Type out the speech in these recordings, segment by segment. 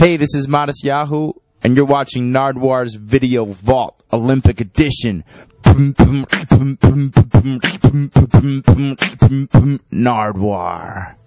Hey, this is Modest Yahoo, and you're watching Nardwuar's Video Vault Olympic Edition. Nardwuar.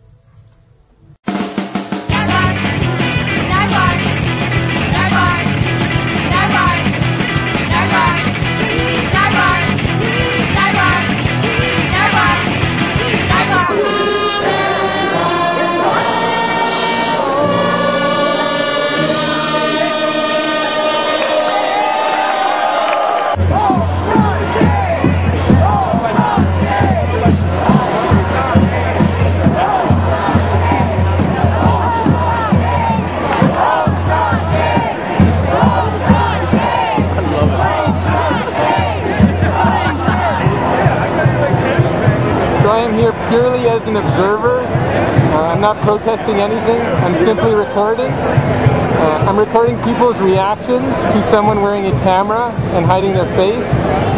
Purely as an observer. I'm not protesting anything. I'm simply recording. I'm recording people's reactions to someone wearing a camera and hiding their face,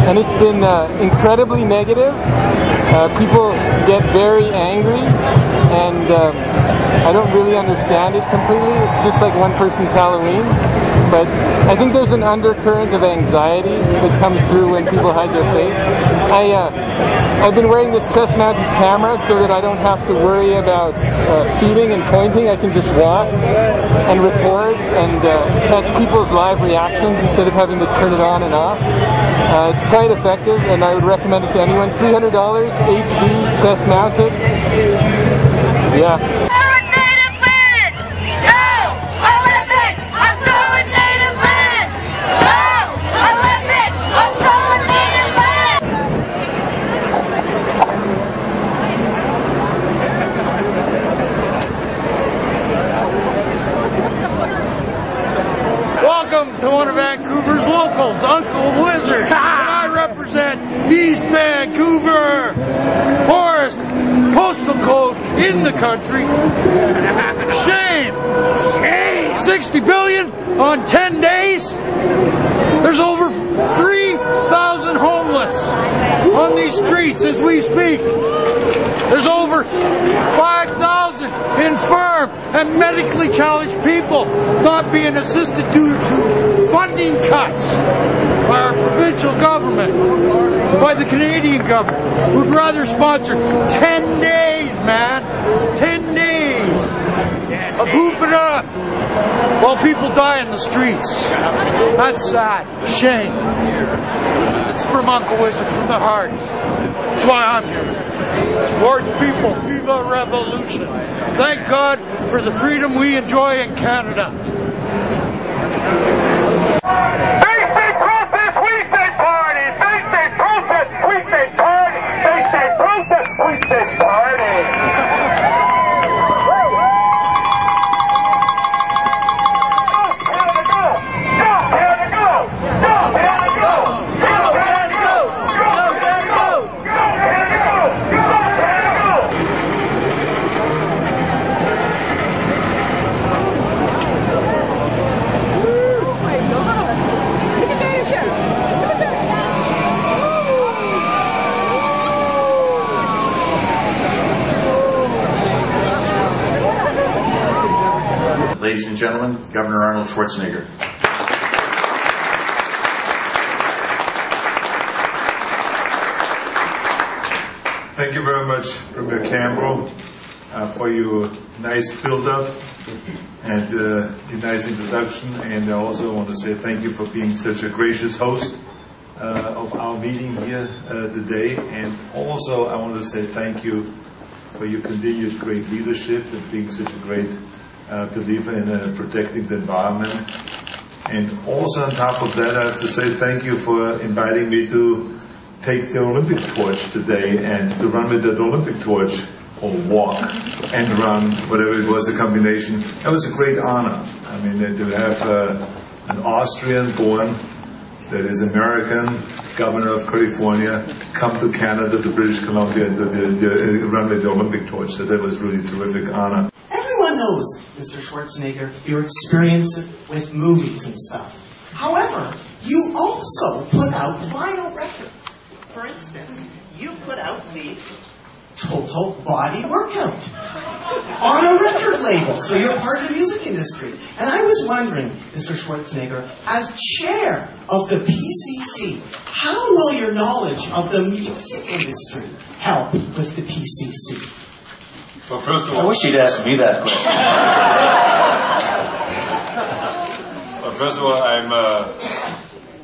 and it's been incredibly negative. People get very angry, and I don't really understand it completely. It's just like one person's Halloween, but I think there's an undercurrent of anxiety that comes through when people hide their face. I've been wearing this chest-mounted camera so that I don't have to worry about shooting and pointing. I can just walk and record and catch people's live reactions instead of having to turn it on and off. It's quite effective, and I would recommend it to anyone. $300, HD, chest-mounted. Yeah. Welcome to one of Vancouver's locals, Uncle Wizard. And I represent East Vancouver, poorest postal code in the country. Shame. 60 billion on 10 days. There's over 3,000 homeless on these streets as we speak. There's over 5,000 infirm and medically challenged people not being assisted due to funding cuts by our provincial government, by the Canadian government, who'd rather sponsor 10 days, man. 10 days of hooping up while people die in the streets. That's sad. Shame. It's from Uncle Wizard, from the heart. That's why I'm here. Support the people. Viva Revolution. Thank God for the freedom we enjoy in Canada. They say protest, we say party. They say protest, we say party. They say protest, we say party. Ladies and gentlemen, Governor Arnold Schwarzenegger. Thank you very much, Premier Campbell, for your nice build-up and your nice introduction. And I also want to say thank you for being such a gracious host of our meeting here today. And also I want to say thank you for your continued great leadership and being such a great believer in protecting the environment. And also on top of that, I have to say thank you for inviting me to take the Olympic torch today and to run with that Olympic torch, or walk and run, whatever it was, a combination. That was a great honor. I mean, to have an Austrian born that is American, governor of California, come to Canada, to British Columbia, and to run with the Olympic torch. So that was really a terrific honor. Everyone knows, Mr. Schwarzenegger, your experience with movies and stuff. However, you also put out vinyl records. For instance, you put out the Total Body Workout. on a record label. So you're part of the music industry. And I was wondering, Mr. Schwarzenegger, as chair of the PCC, how will your knowledge of the music industry help with the PCC? Well, first of all, I wish you'd asked me that question.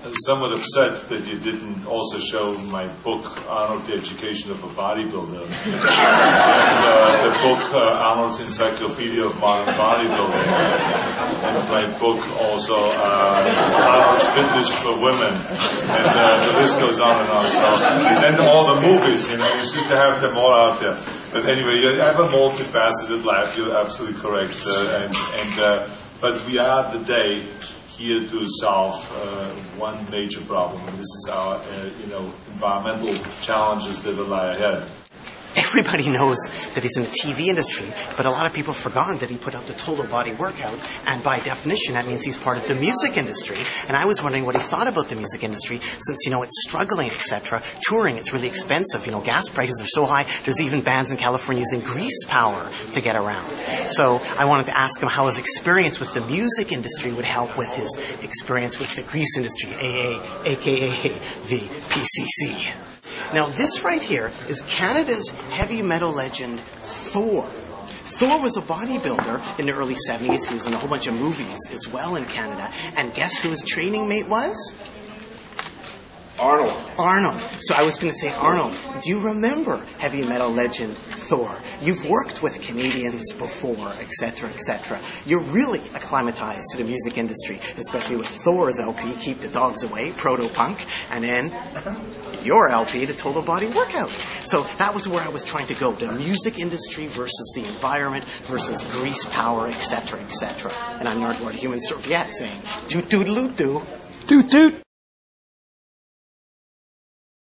I'm somewhat upset that you didn't also show my book, Arnold, The Education of a Bodybuilder. And the book, Arnold's Encyclopedia of Modern Bodybuilding. And my book also, Arnold's Fitness for Women. And the list goes on and on. So, and then all the movies, you seem to have them all out there. But anyway, you have a multifaceted life, you're absolutely correct. But we are today here to solve one major problem, and this is our, environmental challenges that lie ahead. Everybody knows that he's in the TV industry, but a lot of people forgot that he put out the Total Body Workout, and by definition, that means he's part of the music industry. And I was wondering what he thought about the music industry, since, it's struggling, etc. Touring, it's really expensive. Gas prices are so high, there's even bands in California using grease power to get around. So I wanted to ask him how his experience with the music industry would help with his experience with the grease industry, aka the PCC. Now, this right here is Canada's heavy metal legend, Thor. Thor was a bodybuilder in the early 70s. He was in a whole bunch of movies as well in Canada. And guess who his training mate was? Arnold. So I was going to say, Arnold, do you remember heavy metal legend Thor? You've worked with Canadians before, etc., etc. You're really acclimatized to the music industry, especially with Thor's LP, Keep the Dogs Away, Proto-Punk, and then your LP, The Total Body Workout. So that was where I was trying to go, the music industry versus the environment versus grease power, etc., etc. And I'm Nardwuar, the human serviette, saying, toot-toot-loot-doo. Toot toot.